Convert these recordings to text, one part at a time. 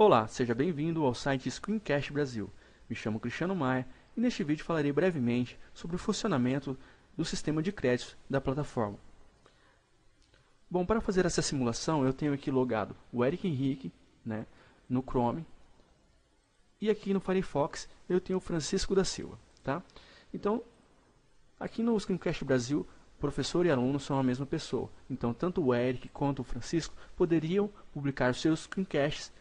Olá, seja bem-vindo ao site Screencast Brasil. Me chamo Cristiano Maia e neste vídeo falarei brevemente sobre o funcionamento do sistema de créditos da plataforma. Bom, para fazer essa simulação eu tenho aqui logado o Eric Henrique, no Chrome, e aqui no Firefox eu tenho o Francisco da Silva. Tá? Então, aqui no Screencast Brasil, professor e aluno são a mesma pessoa. Então, tanto o Eric quanto o Francisco poderiam publicar seus screencasts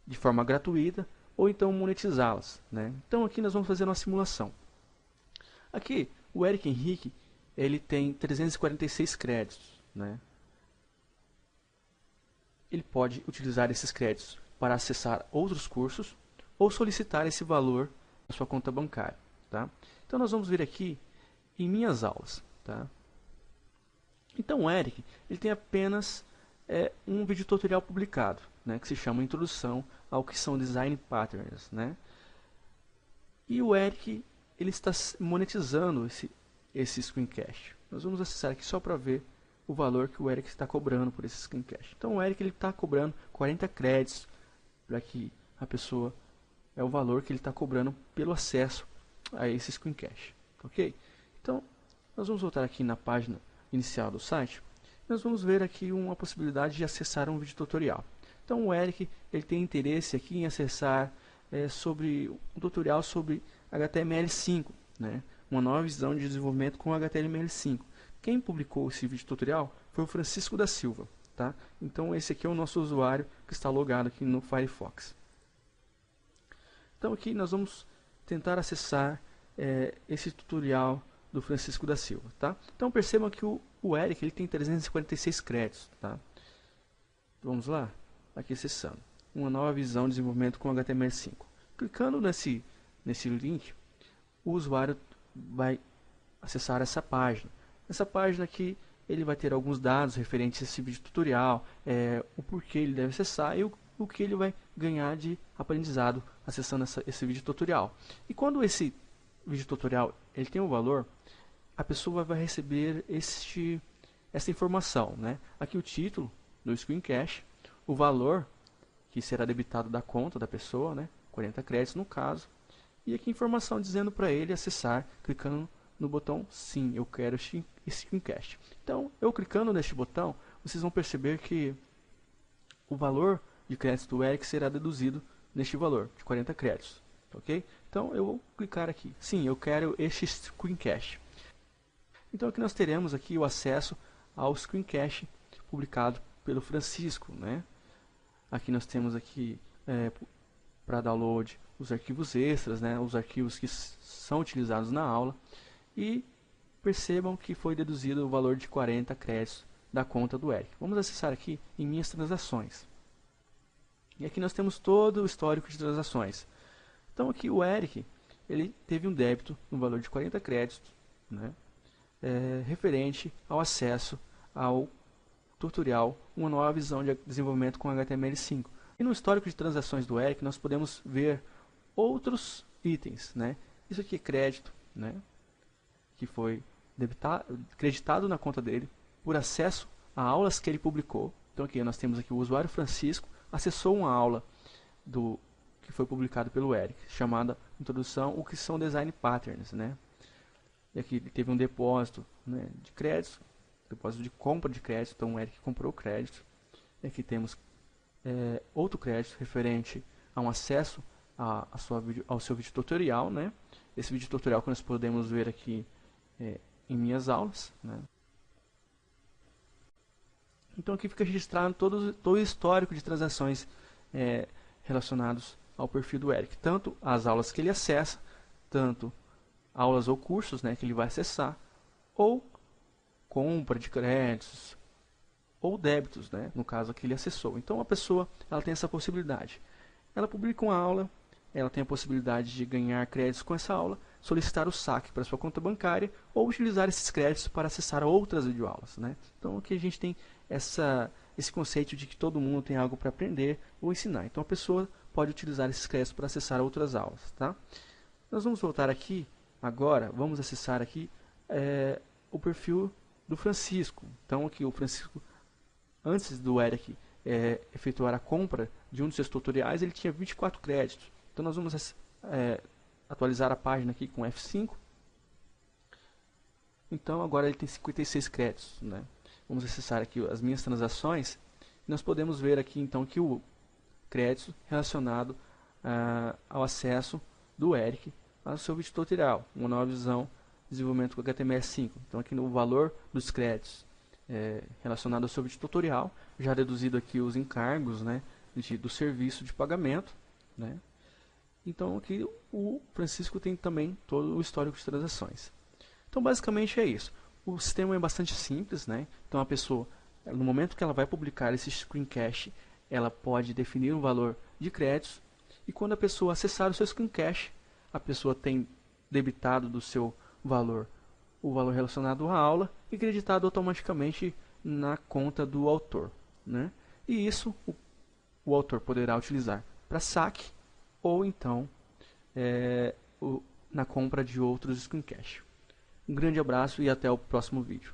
de forma gratuita ou então monetizá-las. Então, aqui nós vamos fazer uma simulação. Aqui, o Eric Henrique ele tem 346 créditos. Ele pode utilizar esses créditos para acessar outros cursos ou solicitar esse valor na sua conta bancária. Tá? Então, nós vamos ver aqui em minhas aulas. Tá? Então o Eric ele tem apenas um vídeo tutorial publicado, que se chama Introdução ao que são Design Patterns. E o Eric ele está monetizando esse screencast. Nós vamos acessar aqui só para ver o valor que o Eric está cobrando por esse screencast. Então o Eric ele está cobrando 40 créditos para que a pessoa é o valor que ele está cobrando pelo acesso a esse screencast. Ok? Então nós vamos voltar aqui na página inicial do site. Nós vamos ver aqui uma possibilidade de acessar um vídeo tutorial. Então o Eric ele tem interesse aqui em acessar sobre um tutorial sobre HTML5, uma nova visão de desenvolvimento com HTML5. Quem publicou esse vídeo tutorial foi o Francisco da Silva. Tá? Então esse aqui é o nosso usuário que está logado aqui no Firefox. Então aqui nós vamos tentar acessar esse tutorial do Francisco da Silva. Tá? Então percebam que o Eric ele tem 346 créditos. Tá? Vamos lá? Aqui acessando. Uma nova visão de desenvolvimento com HTML5. Clicando nesse link, o usuário vai acessar essa página. Essa página aqui ele vai ter alguns dados referentes a esse vídeo tutorial, o porquê ele deve acessar e o que ele vai ganhar de aprendizado acessando esse vídeo tutorial. E quando esse vídeo tutorial ele tem um valor, a pessoa vai receber essa informação. Aqui o título do screencast, o valor que será debitado da conta da pessoa, 40 créditos no caso, e aqui informação dizendo para ele acessar, clicando no botão sim, eu quero esse screencast. Então, eu clicando neste botão, vocês vão perceber que o valor de créditos do Eric será deduzido neste valor, de 40 créditos. Ok? Então, eu vou clicar aqui. Sim, eu quero este screencast. Então, aqui nós teremos aqui o acesso ao screencast publicado pelo Francisco. Aqui nós temos aqui para download os arquivos extras, os arquivos que são utilizados na aula. E percebam que foi deduzido o valor de 40 créditos da conta do Eric. Vamos acessar aqui em minhas transações. E aqui nós temos todo o histórico de transações. Então aqui o Eric ele teve um débito no valor de 40 créditos, referente ao acesso ao tutorial Uma Nova Visão de Desenvolvimento com HTML5. E no histórico de transações do Eric nós podemos ver outros itens. Isso aqui é crédito, que foi creditado na conta dele por acesso a aulas que ele publicou. Então aqui nós temos aqui o usuário Francisco acessou uma aula que foi publicado pelo Eric, chamada Introdução ao que são Design Patterns. E aqui ele teve um depósito de créditos, depósito de compra de crédito, então o Eric comprou crédito. E aqui temos outro crédito referente a um acesso ao seu vídeo tutorial. Esse vídeo tutorial que nós podemos ver aqui em minhas aulas. Então aqui fica registrado todo o histórico de transações relacionados ao perfil do Eric. Tanto as aulas que ele acessa, tanto aulas ou cursos que ele vai acessar, ou compra de créditos, ou débitos, no caso que ele acessou. Então a pessoa ela tem essa possibilidade. Ela publica uma aula, ela tem a possibilidade de ganhar créditos com essa aula, solicitar o saque para sua conta bancária ou utilizar esses créditos para acessar outras videoaulas. Então aqui a gente tem esse conceito de que todo mundo tem algo para aprender ou ensinar. Então a pessoa pode utilizar esses créditos para acessar outras aulas. Tá? Nós vamos voltar aqui agora, vamos acessar aqui o perfil do Francisco. Então aqui o Francisco, antes do Eric efetuar a compra de um dos seus tutoriais, ele tinha 24 créditos. Então nós vamos atualizar a página aqui com F5. Então agora ele tem 56 créditos, né? Vamos acessar aqui as minhas transações. Nós podemos ver aqui então que o crédito relacionado ao acesso do Eric ao seu vídeo tutorial, uma nova visão, desenvolvimento com HTML5. Então aqui no valor dos créditos relacionado ao seu vídeo tutorial, já reduzido aqui os encargos, né, do serviço de pagamento, né? Então aqui o Francisco tem também todo o histórico de transações. Então basicamente é isso. O sistema é bastante simples, né? Então a pessoa, no momento que ela vai publicar esse screencast, ela pode definir um valor de créditos, e quando a pessoa acessar o seu screencast, a pessoa tem debitado do seu valor o valor relacionado à aula e creditado automaticamente na conta do autor, né? E isso o autor poderá utilizar para saque ou então na compra de outros screencasts. Um grande abraço e até o próximo vídeo.